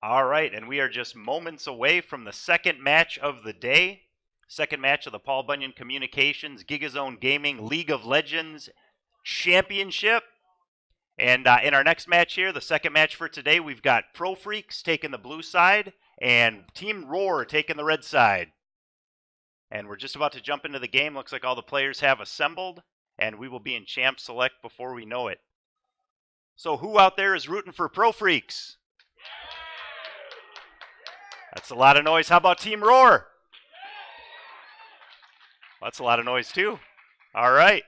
All right, and we are just moments away from the second match of the day. Second match of the Paul Bunyan Communications Gigazone Gaming League of Legends Championship. And in our next match here, the second match for today, we've got Profreakz taking the blue side and Team Roar taking the red side. And we're just about to jump into the game. Looks like all the players have assembled, and we will be in Champ Select before we know it. So who out there is rooting for Profreakz? That's a lot of noise. How about Team Roar? That's a lot of noise too. All right.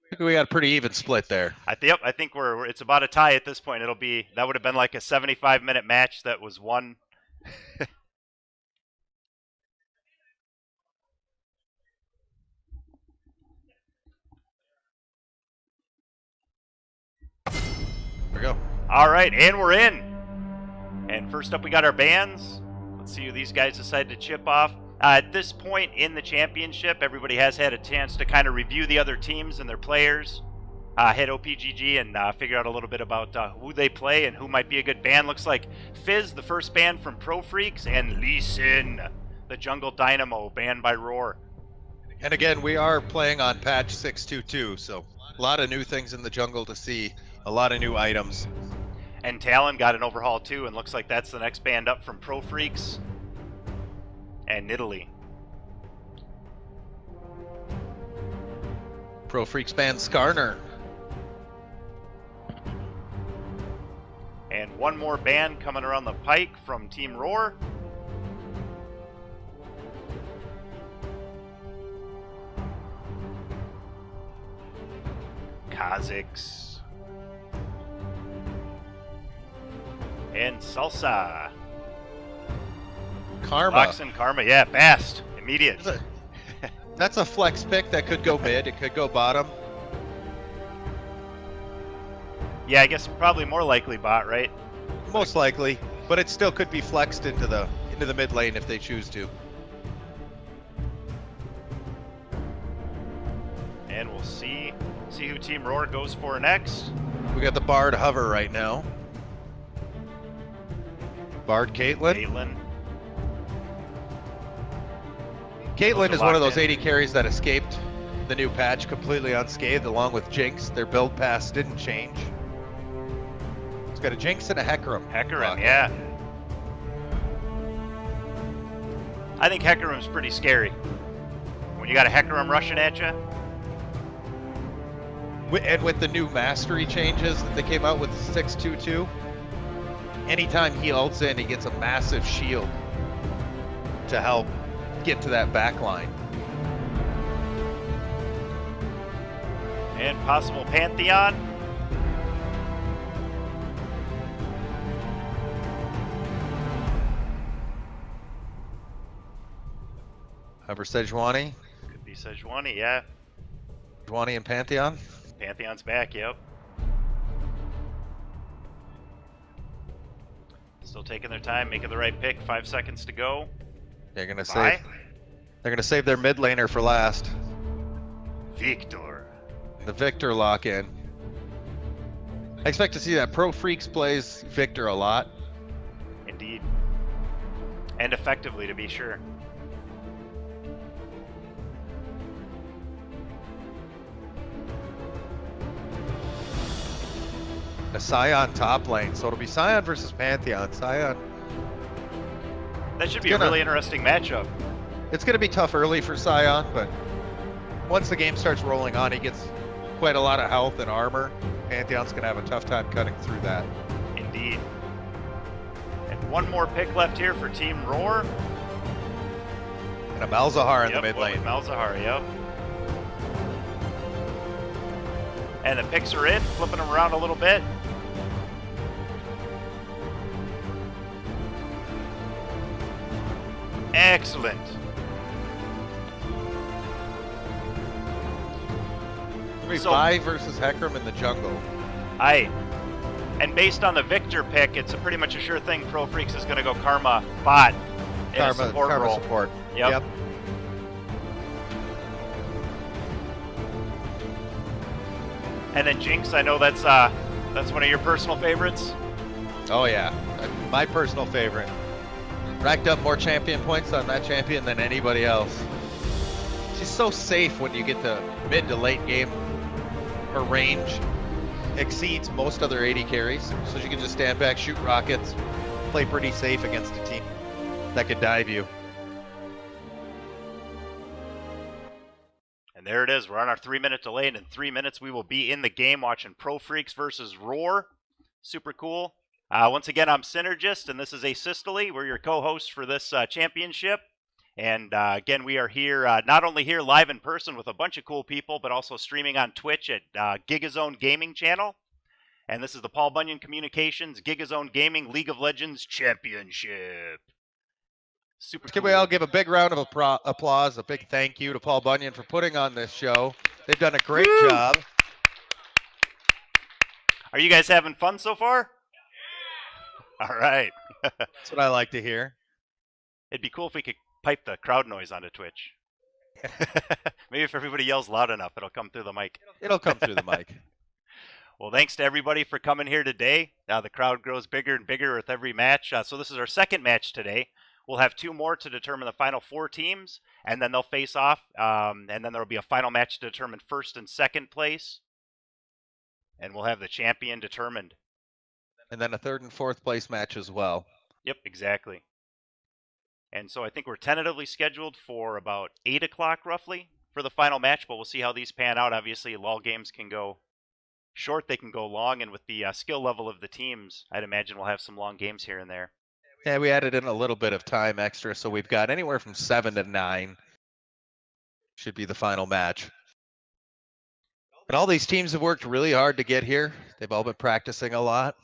I think we got a pretty even split there. I think it's about a tie at this point. That would have been like a 75-minute match that was won. There we go. All right, and we're in. And first up, we got our bands. Let's see who these guys decide to chip off. At this point in the championship, everybody has had a chance to kind of review the other teams and their players, hit OPGG and figure out a little bit about who they play and who might be a good band. Looks like Fizz, the first band from Profreakz, and Lee Sin, the Jungle Dynamo, band by Roar. And again, we are playing on patch 622, so a lot of new things in the jungle to see, a lot of new items. And Talon got an overhaul too, and looks like that's the next band up from Profreakz and Nidalee. Profreakz band Skarner. And one more band coming around the pike from Team Roar. Kha'Zix. And Salsa. Karma. Lux and Karma, yeah, fast, immediate. That's a flex pick that could go mid, it could go bottom. Yeah, I guess probably more likely bot, right? Most likely, but it still could be flexed into the mid lane if they choose to. And we'll see who Team Roar goes for next. We got the Bard hover right now. Bard Caitlyn. Caitlyn is one of those 80 carries that escaped the new patch completely unscathed, along with Jinx. Their build pass didn't change. It's got a Jinx and a Hecarim. Hecarim, yeah. I think Hecarim's pretty scary. When you got a Hecarim rushing at you. And with the new mastery changes that they came out with 622, anytime he ults in, he gets a massive shield to help get to that back line. And possible Pantheon. Hover Sejuani. Could be Sejuani, yeah. Sejuani and Pantheon. Pantheon's back, yep. Still taking their time, making the right pick. 5 seconds to go. They're gonna save their mid laner for last. Victor. The Victor lock in. I expect to see that. Profreakz plays Victor a lot. Indeed. And effectively, to be sure. A Scion top lane, so it'll be Scion versus Pantheon. Scion. That should be a really interesting matchup. It's going to be tough early for Scion, but once the game starts rolling on, he gets quite a lot of health and armor. Pantheon's going to have a tough time cutting through that. Indeed. And one more pick left here for Team Roar. And a Malzahar in the mid lane. Malzahar, yep. And the picks are in, flipping them around a little bit. Excellent. So, Vi versus Hecarim in the jungle. And based on the Victor pick, it's pretty much a sure thing Profreakz is going to go Karma bot in a support role. Support. Yep. And then Jinx, I know that's one of your personal favorites. Oh yeah. My personal favorite. Racked up more champion points on that champion than anybody else. She's so safe when you get to mid to late game. Her range exceeds most other 80 carries, so she can just stand back, shoot rockets, play pretty safe against a team that could dive you. And there it is. We're on our 3-minute delay, and in 3 minutes we will be in the game watching Profreakz versus Roar. Super cool. Once again, I'm Synergist, and this is Asystole. We're your co-hosts for this championship. And again, we are here, not only here live in person with a bunch of cool people, but also streaming on Twitch at Gigazone Gaming channel. And this is the Paul Bunyan Communications Gigazone Gaming League of Legends Championship. Super cool. Can we all give a big round of applause, a big thank you to Paul Bunyan for putting on this show. They've done a great job. Are you guys having fun so far? All right. That's what I like to hear. It'd be cool if we could pipe the crowd noise onto Twitch. Maybe if everybody yells loud enough, it'll come through the mic. It'll come through the mic. Well, thanks to everybody for coming here today. The crowd grows bigger and bigger with every match. So this is our second match today. We'll have 2 more to determine the final 4 teams, and then they'll face off, and then there will be a final match to determine first and second place, and we'll have the champion determined. And then a 3rd and 4th place match as well. Yep, exactly. And so I think we're tentatively scheduled for about 8 o'clock roughly for the final match, but we'll see how these pan out. Obviously, LOL games can go short, they can go long, and with the skill level of the teams, I'd imagine we'll have some long games here and there. Yeah, we added in a little bit of time extra, so we've got anywhere from 7 to 9 should be the final match. And all these teams have worked really hard to get here. They've all been practicing a lot.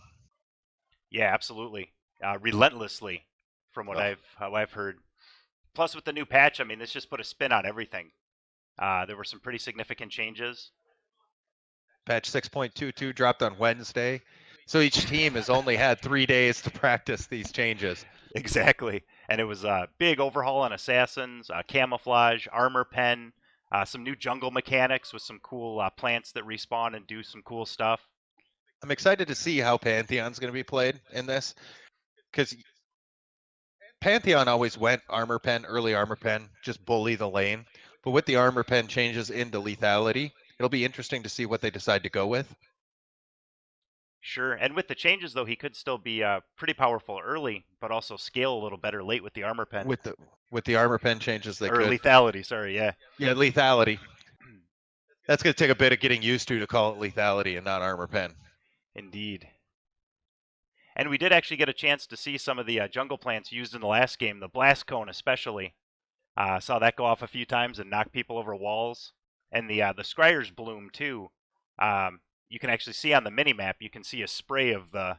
Yeah, absolutely. Relentlessly, from what I've heard. Plus, with the new patch, I mean, this just put a spin on everything. There were some pretty significant changes. Patch 6.22 dropped on Wednesday. So each team has only had 3 days to practice these changes. Exactly. And it was a big overhaul on Assassins, camouflage, armor pen, some new jungle mechanics with some cool plants that respawn and do some cool stuff. I'm excited to see how Pantheon's going to be played in this, because Pantheon always went armor pen, early armor pen, just bully the lane. But with the armor pen changes into lethality, it'll be interesting to see what they decide to go with. Sure, and with the changes, though, he could still be pretty powerful early, but also scale a little better late with the armor pen. With the armor pen changes, they could. Lethality, sorry, yeah. Yeah, lethality. That's going to take a bit of getting used to call it lethality and not armor pen. Indeed. And we did actually get a chance to see some of the jungle plants used in the last game, the blast cone especially. Saw that go off a few times and knock people over walls. And the Scryer's bloom, too. You can actually see on the mini-map, you can see a spray of the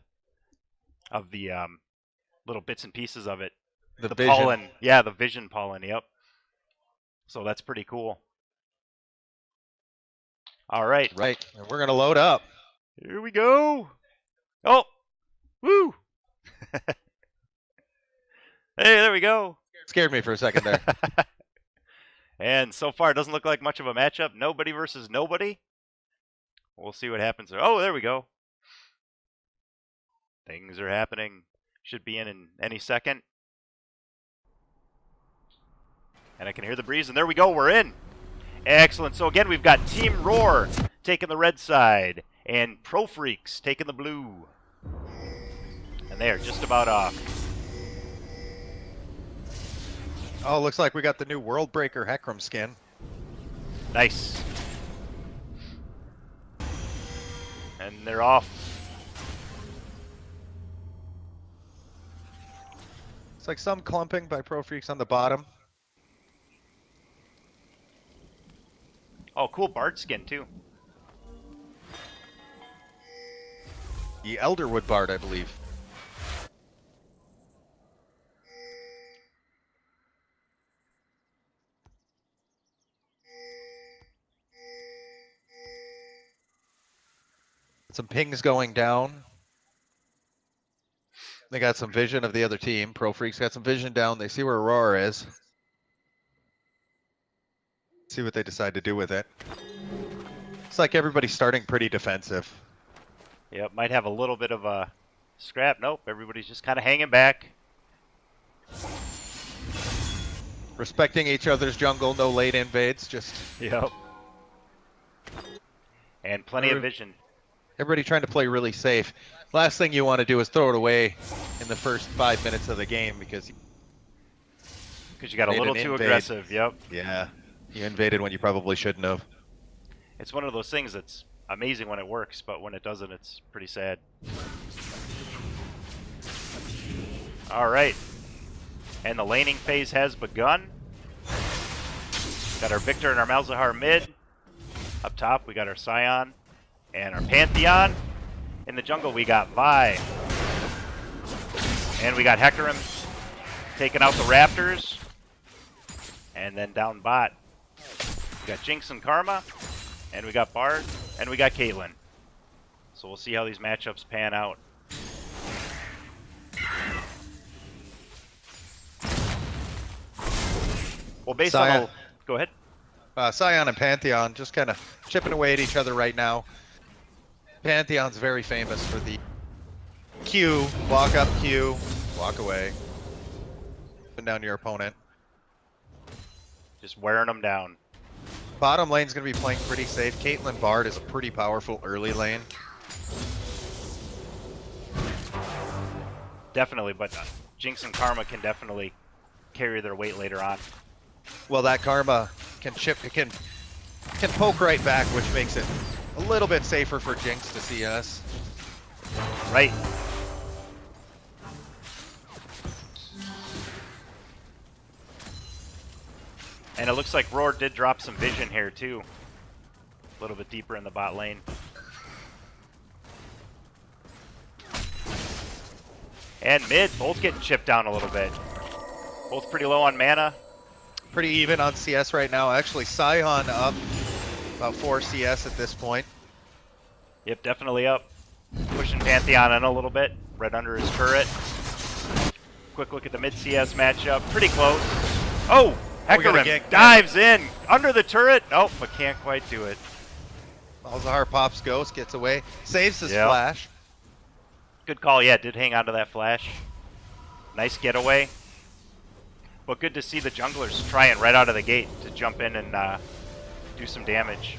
little bits and pieces of it. The vision. Pollen. Yeah, the vision pollen, yep. So that's pretty cool. All right. Right, and we're going to load up. Here we go. Oh, woo. Hey, there we go. Scared me for a second there. And so far, it doesn't look like much of a matchup. Nobody versus nobody. We'll see what happens there. Oh, there we go. Things are happening. Should be in any second. And I can hear the breeze, and there we go. We're in. Excellent. So again, we've got Team Roar taking the red side, and Profreakz taking the blue. And they are just about off. Oh, looks like we got the new World Breaker Hecarim skin. Nice. And they're off. It's like some clumping by Profreakz on the bottom. Oh, cool Bard skin, too. The Elderwood Bard, I believe. Some pings going down. They got some vision of the other team. Profreakz got some vision down. They see where Aurora is. See what they decide to do with it. It's like everybody's starting pretty defensive. Yep, might have a little bit of a Scrap, nope. Everybody's just kind of hanging back. Respecting each other's jungle, no late invades, just... Yep. And plenty of vision. Everybody trying to play really safe. Last thing you want to do is throw it away in the first 5 minutes of the game because you got a little too aggressive. Yep. Yeah. You invaded when you probably shouldn't have. It's one of those things that's amazing when it works, but when it doesn't, it's pretty sad. All right. And the laning phase has begun. Got our Victor and our Malzahar mid. Up top, we got our Scion and our Pantheon. In the jungle, we got Vi. And we got Hecarim taking out the Raptors. And then down bot, we got Jinx and Karma. And we got Bard. And we got Caitlyn. So we'll see how these matchups pan out. Well, based on the... Go ahead. Scion and Pantheon just kind of chipping away at each other right now. Pantheon's very famous for the Q, walk up Q, walk away. Up and down your opponent. Just wearing them down. Bottom lane's going to be playing pretty safe. Caitlyn Bard is a pretty powerful early lane. Definitely, but Jinx and Karma can definitely carry their weight later on. Well, that Karma can can poke right back, which makes it a little bit safer for Jinx to CS. Right. And it looks like Roar did drop some vision here too. A little bit deeper in the bot lane. And mid, both getting chipped down a little bit. Both pretty low on mana. Pretty even on CS right now. Actually, Scion up about 4 CS at this point. Yep, definitely up. Pushing Pantheon in a little bit, right under his turret. Quick look at the mid CS matchup. Pretty close. Oh! Hecarim dives in under the turret. Oh, but can't quite do it. Malzahar pops Ghost, gets away, saves his flash. Good call. Yeah, did hang on to that flash. Nice getaway. But good to see the junglers trying right out of the gate to jump in and do some damage.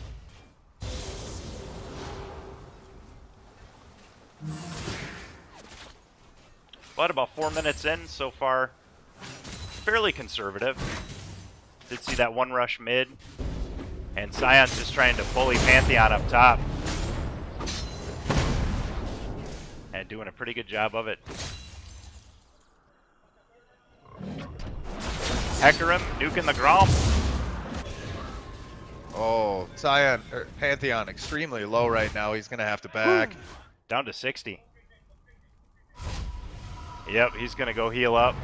But about 4 minutes in so far, fairly conservative. Did see that one rush mid. And Scion's just trying to bully Pantheon up top. And doing a pretty good job of it. Hecarim nuking the Grom. Oh, Pantheon extremely low right now. He's going to have to back. Down to 60. Yep, he's going to go heal up.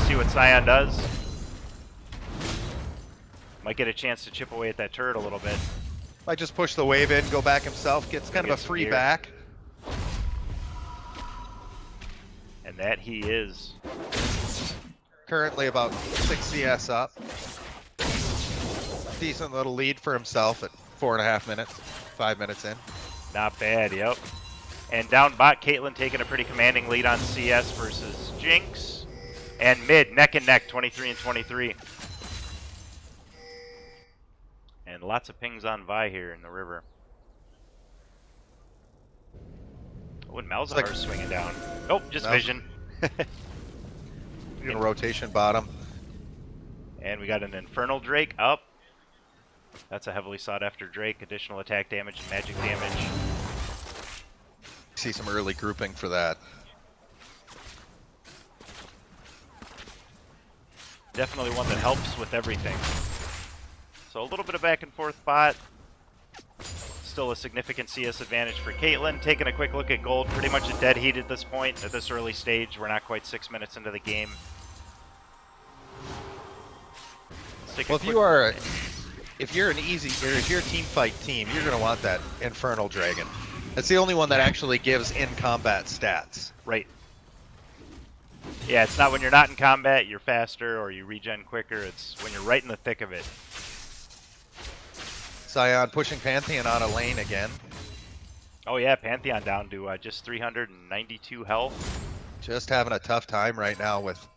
See what Scion does. Might get a chance to chip away at that turret a little bit. Might just push the wave in, go back himself, gets kind of a free back. And that he is. Currently about 6 CS up. Decent little lead for himself at 4.5 minutes, 5 minutes in. Not bad, yep. And down bot, Caitlyn taking a pretty commanding lead on CS versus Jinx. And mid, neck and neck, 23 and 23. And lots of pings on Vi here in the river. Oh, and Malzahar's swinging down. Nope, just vision. In rotation bottom. And we got an Infernal Drake up. That's a heavily sought after Drake. Additional attack damage and magic damage. See some early grouping for that. Definitely one that helps with everything. So a little bit of back and forth bot. Still a significant CS advantage for Caitlyn. Taking a quick look at gold. Pretty much a dead heat at this point, at this early stage. We're not quite 6 minutes into the game. Well, if you're an easy, or if you're a team fight team, you're going to want that Infernal Dragon. That's the only one that actually gives in-combat stats. Right. Yeah, it's not when you're not in combat, you're faster or you regen quicker. It's when you're right in the thick of it. Scion pushing Pantheon out of lane again. Oh yeah, Pantheon down to just 392 health. Just having a tough time right now with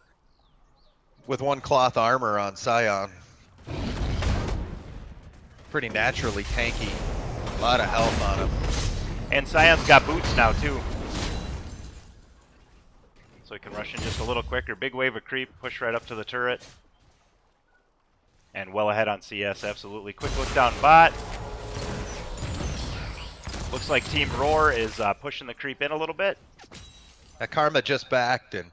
one cloth armor on Scion. Pretty naturally tanky. A lot of health on him. And Scion's got boots now too. So he can rush in just a little quicker. Big wave of creep, push right up to the turret. And well ahead on CS, absolutely. Quick look down bot. Looks like Team Roar is pushing the creep in a little bit. Karma just backed, and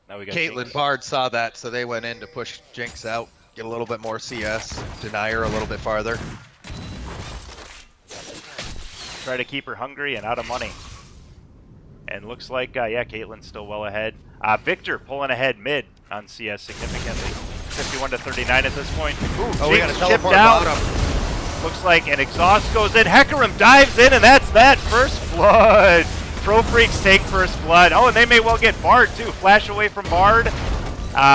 Now we got Caitlyn Jinx. Bard saw that, so they went in to push Jinx out, get a little bit more CS, deny her a little bit farther. Try to keep her hungry and out of money. And looks like, yeah, Caitlyn's still well ahead. Victor pulling ahead mid on CS significantly. 51 to 39 at this point. Ooh, Oh, we got a Jinx teleport chipped out. bottom. Looks like an exhaust goes in. Hecarim dives in, and that's that. First blood. Profreakz take first blood. Oh, and they may well get Bard, too. Flash away from Bard.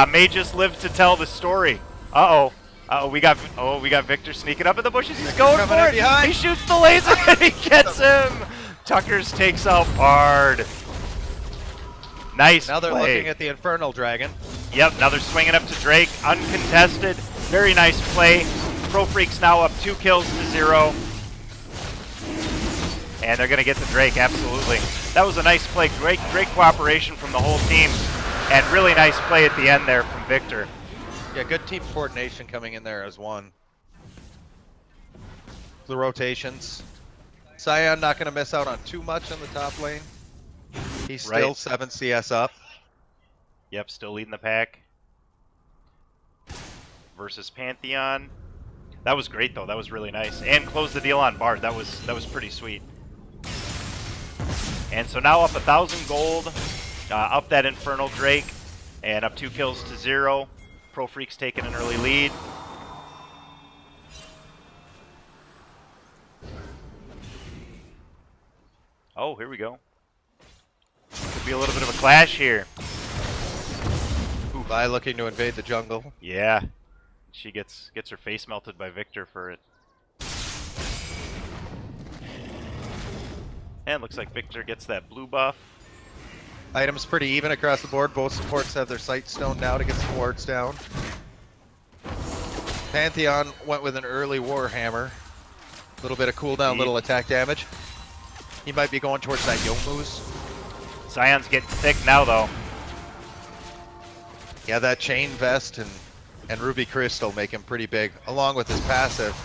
May just live to tell the story. Uh-oh. Uh-oh, we got Victor sneaking up in the bushes. He's going coming for in it. behind. He shoots the laser, and he gets him. Tuckers takes out Bard. Nice Now they're play. looking at the Infernal Dragon. Yep, now they're swinging up to Drake, uncontested. Very nice play. Profreakz now up 2 kills to 0. And they're going to get the Drake, absolutely. That was a nice play. Great cooperation from the whole team. And really nice play at the end there from Victor. Yeah, good team coordination coming in there as one. The rotations. Scion not going to miss out on too much on the top lane. He's still Right. 7 CS up. Yep, still leading the pack. Versus Pantheon. That was great though. That was really nice. And closed the deal on Bard. That was pretty sweet. And so now up 1,000 gold. Up that Infernal Drake. And up 2 kills to 0. Profreakz taking an early lead. Oh, here we go. Could be a little bit of a clash here. Vi looking to invade the jungle. Yeah. She gets her face melted by Victor for it. And looks like Victor gets that blue buff. Items pretty even across the board. Both supports have their sight stone now to get some wards down. Pantheon went with an early Warhammer. A little bit of cooldown, little attack damage. He might be going towards that Yomu's. Scion's getting thick now though. Yeah, that chain vest and ruby crystal make him pretty big, along with his passive.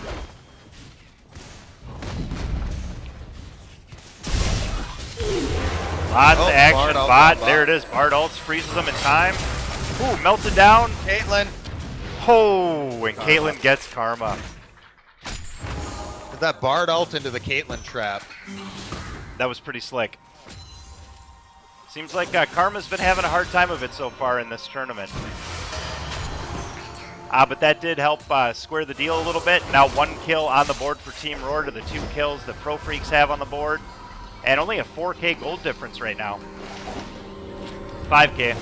Lots of action. Bard ult Bot, on there bot. it is. Bard ults, freezes them in time. Ooh, melted down. Caitlyn, Oh, and Caitlyn gets Karma. did that Bard ult into the Caitlyn trap. That was pretty slick. Seems like Karma's been having a hard time of it so far in this tournament. But that did help square the deal a little bit. Now 1 kill on the board for Team Roar to the 2 kills that Profreakz have on the board. And only a 4K gold difference right now. 5K.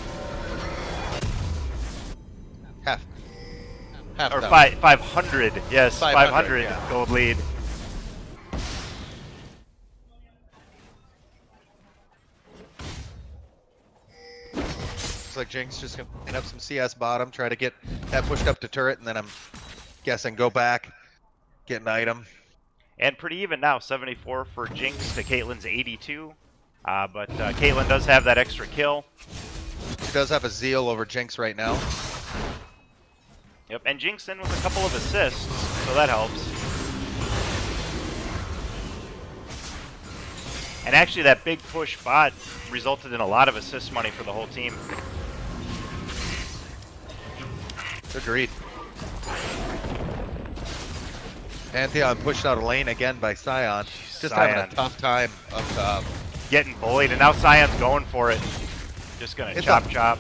Half Or down. 500. Yes, 500 yeah. gold lead. Looks like Jinx just gonna clean up some CS bottom, try to get that pushed up to turret, and then I'm guessing go back, get an item. And pretty even now, 74 for Jinx to Caitlyn's 82. But Caitlyn does have that extra kill. He does have a Zeal over Jinx right now. Yep, and Jinx in with a couple of assists, so that helps. And actually that big push bot resulted in a lot of assist money for the whole team. Agreed. Pantheon pushed out a lane again by Scion. Just having Scion. a tough time up top. Getting bullied, and now Scion's going for it. Just gonna It's chop a- chop.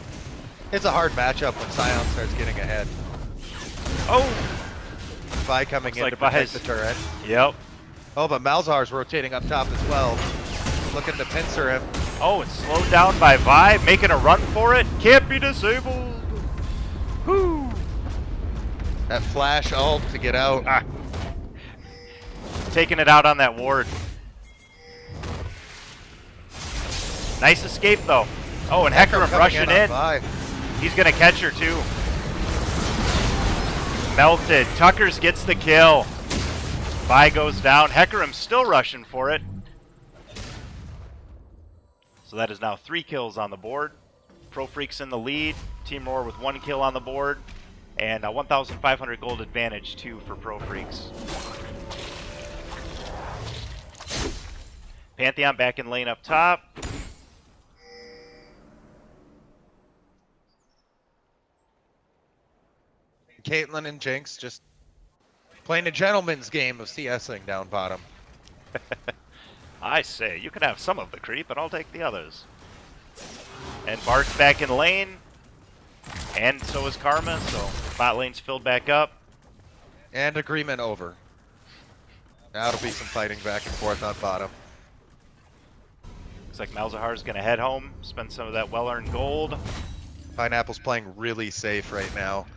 It's a hard matchup when Scion starts getting ahead. Oh! Vi coming Looks in like to protect Vi's- the turret. Yep. Oh, but Malzahar's rotating up top as well. Looking to pincer him. Oh, it's slowed down by Vi, making a run for it. Can't be disabled. Whoo! That flash ult to get out. Taking it out on that ward. Nice escape, though. Oh, and Hecarim rushing in. Bye. He's going to catch her, too. Melted. Tuckers gets the kill. Vi goes down. Hecarim's still rushing for it. So that is now 3 kills on the board. Profreakz in the lead. Team Roar with 1 kill on the board. And a 1,500 gold advantage, too, for Profreakz. Pantheon back in lane up top. Caitlyn and Jinx just playing a gentleman's game of CSing down bottom. I say, you can have some of the creep, but I'll take the others. And Bart's back in lane. And so is Karma, so bot lane's filled back up. And agreement over. Now it'll be some fighting back and forth on bottom. Looks like Malzahar's going to head home, spend some of that well-earned gold. Pineapple's playing really safe right now.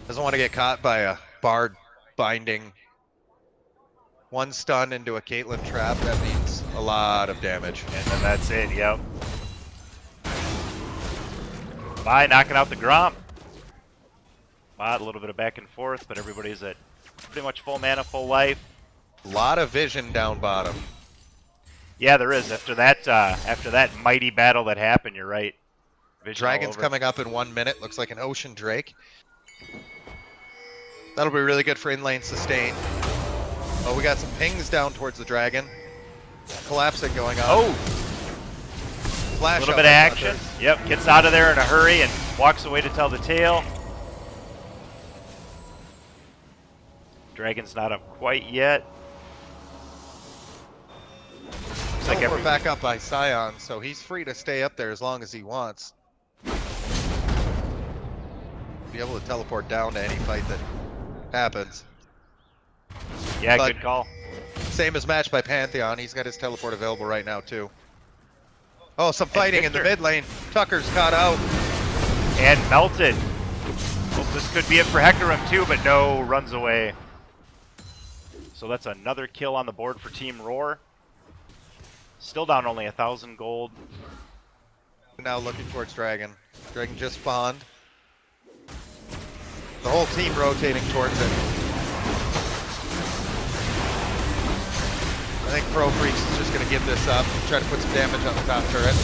Doesn't want to get caught by a Bard binding. 1 stun into a Caitlyn trap, that means a lot of damage. And then that's it, yep. Vi knocking out the Gromp. Bot, a little bit of back and forth, but everybody's at pretty much full mana, full life. A lot of vision down bottom. Yeah, there is. After that mighty battle that happened, you're right. Vision Dragon's coming up in 1 minute. Looks like an Ocean Drake. That'll be really good for in-lane sustain. Oh, we got some pings down towards the dragon. Collapsing going on. Oh! Flash A little bit of action. Yep, gets out of there in a hurry and walks away to tell the tale. Dragon's not up quite yet. Looks like We're back up by Scion, so he's free to stay up there as long as he wants. Be able to teleport down to any fight that happens. Yeah, But good call. Same as matched by Pantheon. He's got his teleport available right now too. Oh, some fighting in the mid lane. Tucker's caught out. And melted. Well, this could be it for Hecarim too, but no, runs away. So that's another kill on the board for Team Roar. Still down only 1,000 gold. Now looking towards Dragon. Dragon just spawned. The whole team rotating towards it. I think Profreakz is just going to give this up, try to put some damage on the top turret.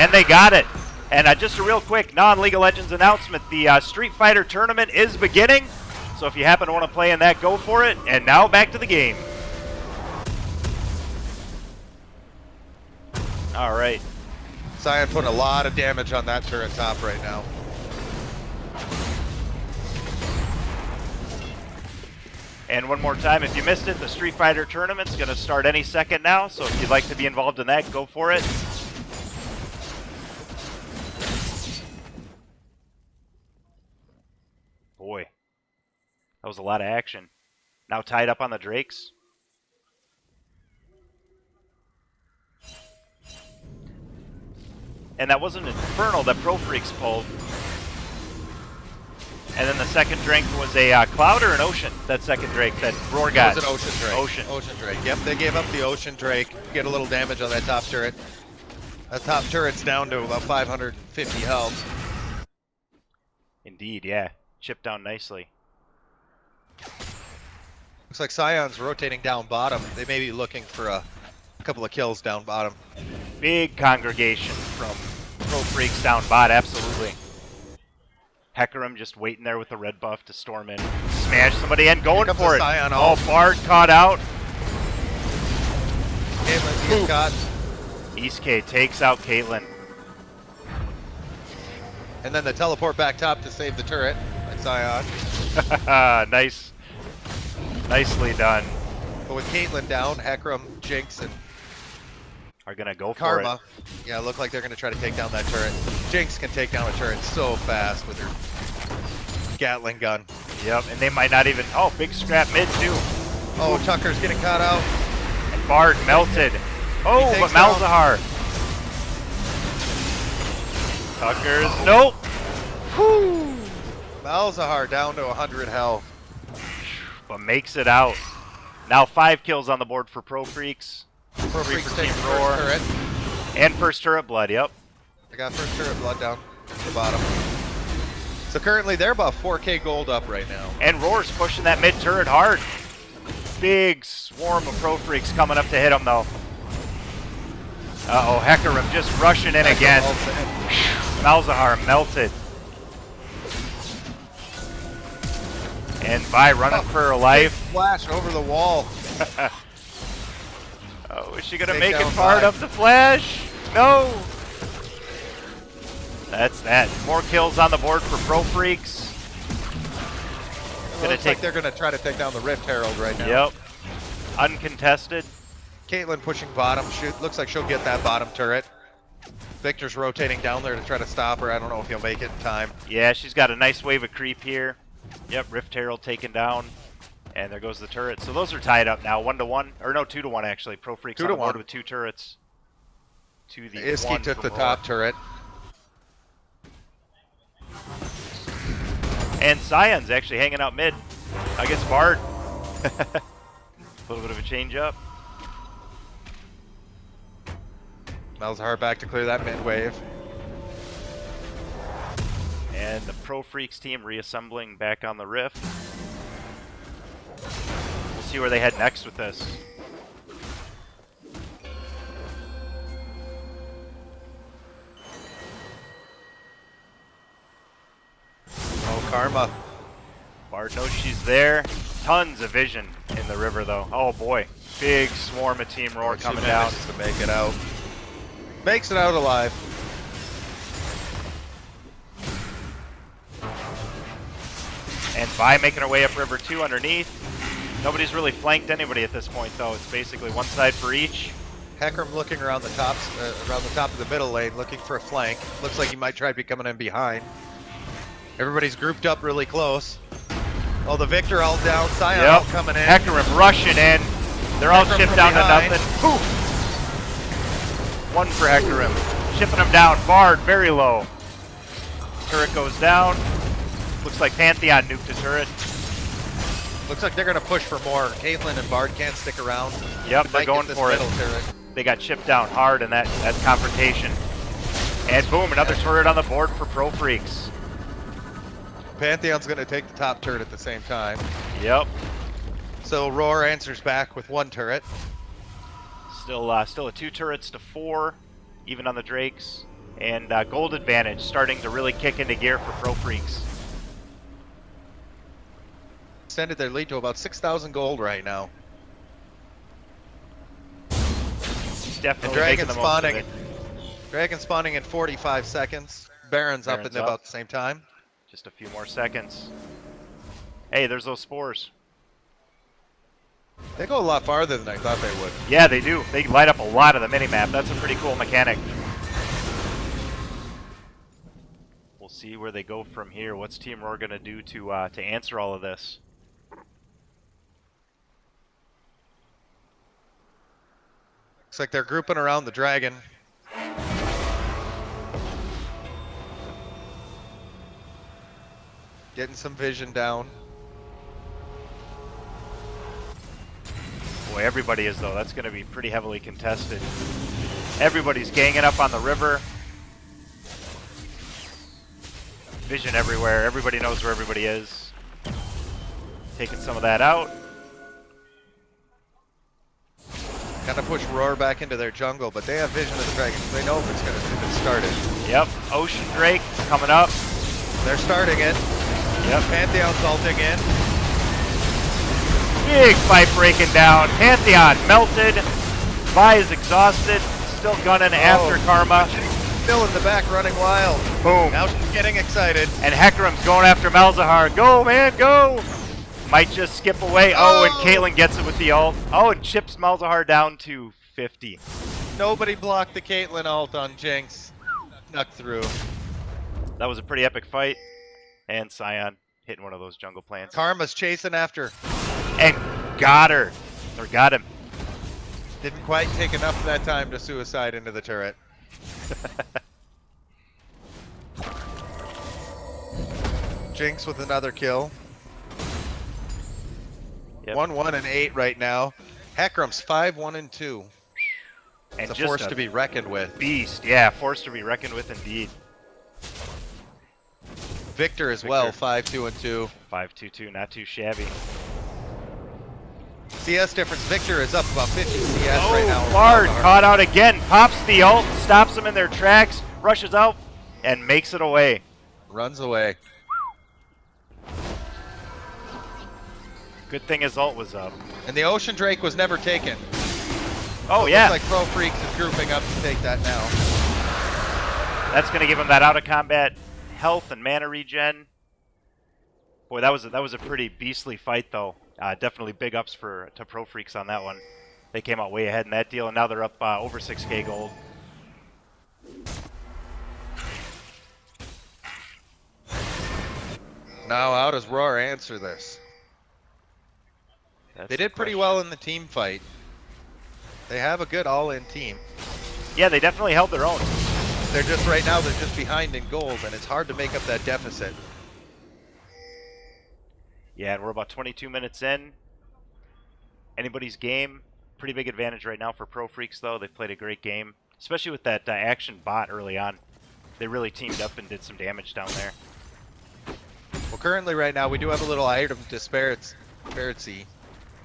And they got it. And just a real quick non-League of Legends announcement. The Street Fighter tournament is beginning. So if you happen to want to play in that, go for it. And now back to the game. All right. Scion putting a lot of damage on that turret top right now. And one more time, if you missed it, the Street Fighter tournament's going to start any second now. So if you'd like to be involved in that, go for it. Boy, that was a lot of action. Now tied up on the Drakes. And that was an Infernal that Profreakz pulled. And then the second drink was a Cloud or an Ocean, that second Drake that Roar got. It was an Ocean Drake. Ocean Drake. Yep, they gave up the Ocean Drake. Get a little damage on that top turret. That top turret's down to about 550 health. Indeed, yeah. Chipped down nicely. Looks like Scion's rotating down bottom. They may be looking for a couple of kills down bottom. Big congregation from Profreakz down bot, absolutely. Hecarim just waiting there with the red buff to storm in. Smash somebody in, going for it. Oh, Bard caught out. Caitlyn gets caught. East takes out Caitlyn. And then the teleport back top to save the turret by Scion. Nice. Nicely done. But with Caitlyn down, Hecarim, Jinx, and are going to go Karma. for it. Yeah, look like they're going to try to take down that turret. Jinx can take down a turret so fast with her Gatling gun. Yep, and they might not even... Oh, big scrap mid, too. Oh, Tucker's getting caught out. And Bard melted. Oh, but Malzahar. Tucker's... Nope. Whew. Malzahar down to 100 health. But makes it out. Now 5 kills on the board for Profreakz. Profreakz takes Team Roar. turret. And first turret blood, yep. I got first turret blood down to the bottom. So currently they're about 4K gold up right now. And Roar's pushing that mid turret hard. Big swarm of Profreakz coming up to hit him though. Uh-oh, Hecarim just rushing in again. Malzahar melted. And Vi running for her life. Flash over the wall. Oh, is she gonna make it hard up the flash? No. That's that. More kills on the board for Profreakz. Looks like they're gonna try to take down the Rift Herald right now. Yep. Uncontested. Caitlyn pushing bottom. Looks like she'll get that bottom turret. Victor's rotating down there to try to stop her. I don't know if he'll make it in time. Yeah, she's got a nice wave of creep here. Yep, Rift Herald taken down. And there goes the turret. So those are tied up now, 1-1. Or no, 2-1 actually. Profreakz on the board with 2 turrets. To the Iski took the top turret. And Scion's actually hanging out mid against Bard. A little bit of a change up. Malzahar back to clear that mid wave. And the Profreakz team reassembling back on the Rift. We'll see where they head next with this. Oh, Karma. Bard knows she's there. Tons of vision in the river though. Oh boy. Big swarm of Team Roar coming down. To make it out. Makes it out alive. And Vi making her way up river 2 underneath. Nobody's really flanked anybody at this point though. It's basically one side for each. Hecarim looking around the top of the middle lane, looking for a flank. Looks like he might try to be coming in behind. Everybody's grouped up really close. Oh, the Victor all down. Scion all coming in. Hecarim rushing in. They're all chipped down to nothing. Poof! One for Hecarim. Chipping him down. Bard very low. Turret goes down. Looks like Pantheon nuked a turret. Looks like they're going to push for more. Caitlyn and Bard can't stick around. Yep, they're going for it. Turret. They got chipped down hard in that confrontation. And boom, another turret on the board for Profreakz. Pantheon's going to take the top turret at the same time. Yep. So Roar answers back with 1 turret. Still a 2 turrets to 4, even on the Drakes. And gold advantage starting to really kick into gear for Profreakz. Extended their lead to about 6,000 gold right now. Definitely Dragon spawning. Dragon spawning in 45 seconds. Baron's up in about the same time. Just a few more seconds. Hey, there's those spores. They go a lot farther than I thought they would. Yeah, they do. They light up a lot of the minimap. That's a pretty cool mechanic. We'll see where they go from here. What's Team Roar going to do to answer all of this? Looks like they're grouping around the dragon. Getting some vision down. Boy, everybody is though. That's going to be pretty heavily contested. Everybody's ganging up on the river. Vision everywhere. Everybody knows where everybody is. Taking some of that out. Kind of push Roar back into their jungle, but they have vision of the dragon. They know if it's started. Yep. Ocean Drake coming up. They're starting it. Yep. Pantheon's ulting in. Big fight breaking down. Pantheon melted. Vi is exhausted. Still gunning after Karma. Still in the back running wild. Boom. Now she's getting excited. And Hecarim's going after Malzahar. Go, man, go! Might just skip away. Oh, and Caitlyn gets it with the ult. Oh, and chips Malzahar down to 50. Nobody blocked the Caitlyn ult on Jinx. Snuck through. That was a pretty epic fight. And Scion hitting one of those jungle plants. Karma's chasing after. And got her. Or got him. Didn't quite take enough of that time to suicide into the turret. Jinx with another kill. Yep. 1-1 and 8 right now. Hecarim's 5-1 and 2. And It's a just force to be reckoned with. Beast, yeah, force to be reckoned with indeed. Victor as well, 5-2-2. 5-2-2, not too shabby. CS difference, Victor is up about 50 CS right now. Lard caught out again, pops the ult, stops them in their tracks, rushes out, and makes it away. Runs away. Good thing his ult was up. And the Ocean Drake was never taken. Oh, so yeah. Looks like Profreakz is grouping up to take that now. That's going to give him that out-of-combat health and mana regen. Boy, that was a pretty beastly fight, though. Definitely big ups to Profreakz on that one. They came out way ahead in that deal, and now they're up over 6K gold. Now, how does Roar answer this? They did pretty well in the team fight. They have a good all-in team. Yeah, they definitely held their own. They're just, right now, they're just behind in gold, and it's hard to make up that deficit. Yeah, and we're about 22 minutes in. Anybody's game. Pretty big advantage right now for Profreakz, though. They've played a great game, especially with that action bot early on. They really teamed up and did some damage down there. Well, currently, right now, we do have a little item disparity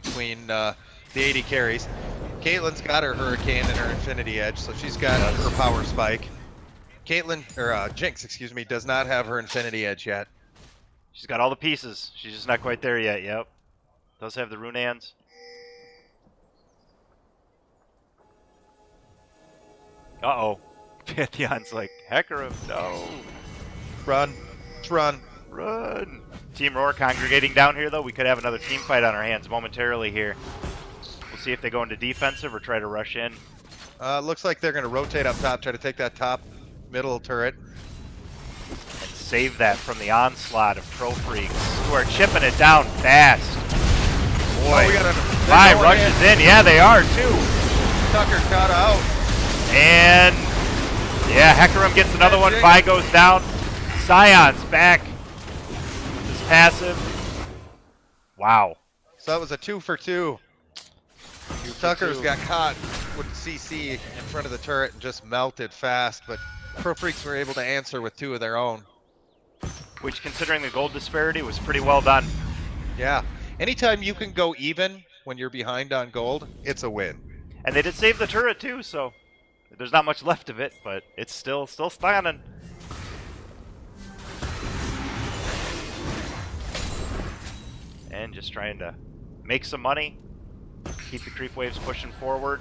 between the 80 carries. Caitlyn's got her Hurricane and her Infinity Edge, so she's got her Power Spike. Jinx, excuse me, does not have her Infinity Edge yet. She's got all the pieces. She's just not quite there yet, yep. Does have the Rune Hands. Uh-oh. Pantheon's like, Hecarim, no. Run. Let's run. Run. Team Roar congregating down here, though. We could have another team fight on our hands momentarily here. We'll see if they go into defensive or try to rush in. Looks like they're going to rotate up top, try to take that top middle turret. And save that from the onslaught of Profreakz, who are chipping it down fast. Boy, Vi rushes in. Yeah, they are, too. Tucker got out. And, yeah, Hecarim gets another one. Vi goes down. Scion's back. This passive. Wow. So that was a 2 for 2. Tucker's got caught with CC in front of the turret and just melted fast, but Profreakz were able to answer with 2 of their own. Which, considering the gold disparity, was pretty well done. Yeah. Anytime you can go even when you're behind on gold, it's a win. And they did save the turret, too, so there's not much left of it, but it's still stunning. And just trying to make some money. Keep the creep waves pushing forward.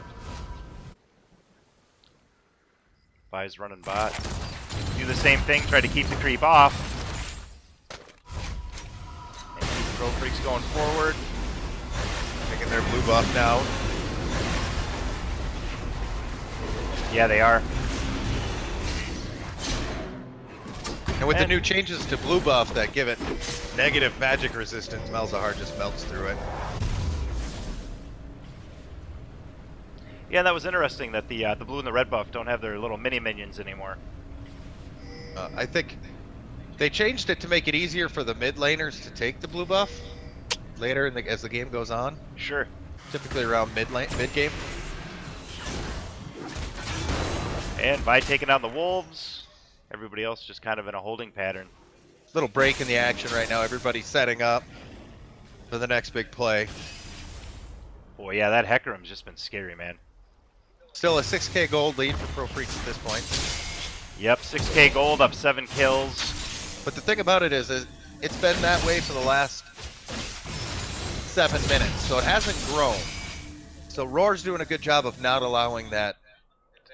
Vi's running bot. Do the same thing, try to keep the creep off. And keep Profreakz going forward. Taking their blue buff now. Yeah, they are. And with the new changes to blue buff that give it negative magic resistance, Malzahar just melts through it. Yeah, that was interesting that the blue and the red buff don't have their little mini minions anymore. I think they changed it to make it easier for the mid laners to take the blue buff later as the game goes on. Sure. Typically around mid game. And by taking down the wolves, everybody else just kind of in a holding pattern. Little break in the action right now. Everybody's setting up for the next big play. Boy, yeah, that Hecarim's just been scary, man. Still a 6K gold lead for Profreakz at this point. Yep, 6K gold, up 7 kills. But the thing about it is it's been that way for the last 7 minutes, so it hasn't grown. So Roar's doing a good job of not allowing that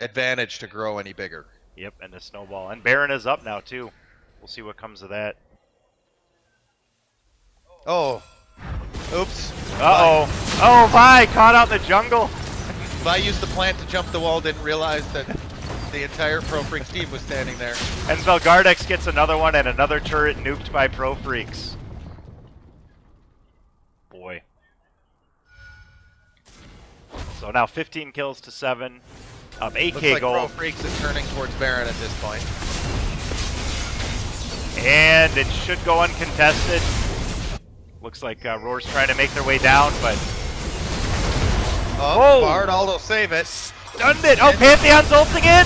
advantage to grow any bigger. Yep, and the snowball. And Baron is up now, too. We'll see what comes of that. Oh. Oops. Uh-oh. Oh, Vi caught out in the jungle. Vi used the plant to jump the wall, didn't realize that the entire Profreakz team was standing there. And Velgardex gets another one and another turret nuked by Profreakz. Boy. So now 15 kills to 7. Up 8K Looks like gold. Profreakz is turning towards Baron at this point. And it should go uncontested. Looks like Roar's trying to make their way down, but... Oh, Bard Aldo save it. Stunned it. Oh, Pantheon's ulting in.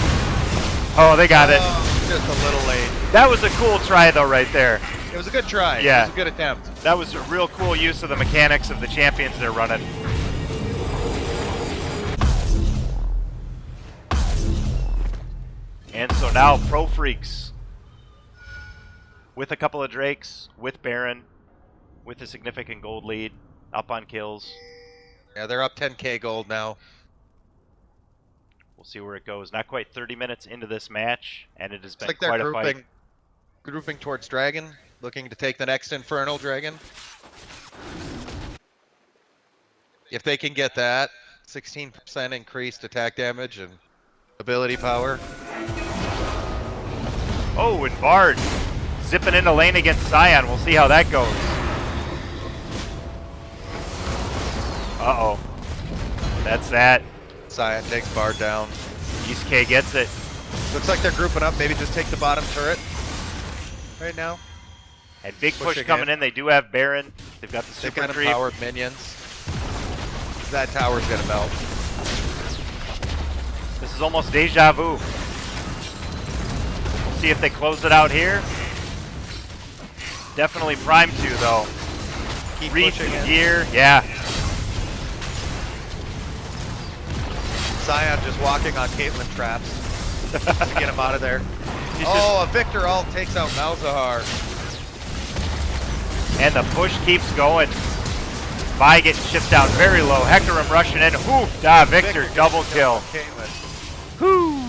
Oh, they got it. Just a little late. That was a cool try, though, right there. It was a good try. Yeah. It was a good attempt. That was a real cool use of the mechanics of the champions they're running. And so now Profreakz with a couple of Drakes, with Baron, with a significant gold lead, up on kills. Yeah, they're up 10k gold now. We'll see where it goes. Not quite 30 minutes into this match, and it has been It's like quite they're a fight. grouping towards Dragon, looking to take the next Infernal Dragon. If they can get that, 16% increased attack damage and ability power. Oh, and Bard zipping into lane against Scion. We'll see how that goes. Uh-oh. That's that. Scion takes Bard down. East K gets it. Looks like they're grouping up. Maybe just take the bottom turret right now. And big push Pushing coming in. They do have Baron. They've got the They've super got creep. empowered minions. That tower's gonna melt. This is almost deja vu. We'll see if they close it out here. Definitely prime to, though. Keep Reed pushing it. gear. Yeah. Scion just walking on Caitlyn traps to get him out of there. He's Oh, a Victor ult takes out Malzahar. And the push keeps going. Vi getting shipped down very low. Hecarim rushing in. Oof. Victor double kill. Caitlyn. Whew.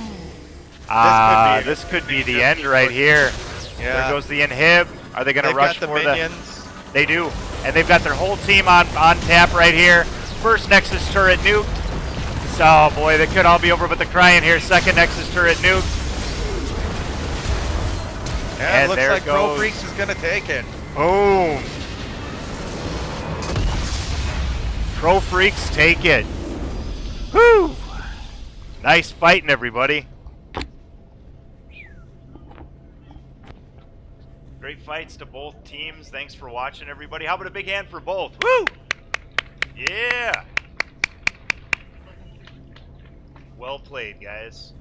This could be the end right here. Yeah. There goes the inhib. Are they going to They've rush got the for minions. They do. And they've got their whole team on tap right here. First Nexus turret nuked. So, oh boy, they could all be over with the crying here. Second Nexus turret nuked. Yeah, And it looks there like goes. Profreakz is going to take it. Boom. Profreakz take it. Whew. Nice fighting, everybody. Great fights to both teams. Thanks for watching, everybody. How about a big hand for both? Woo! Yeah. Well played, guys.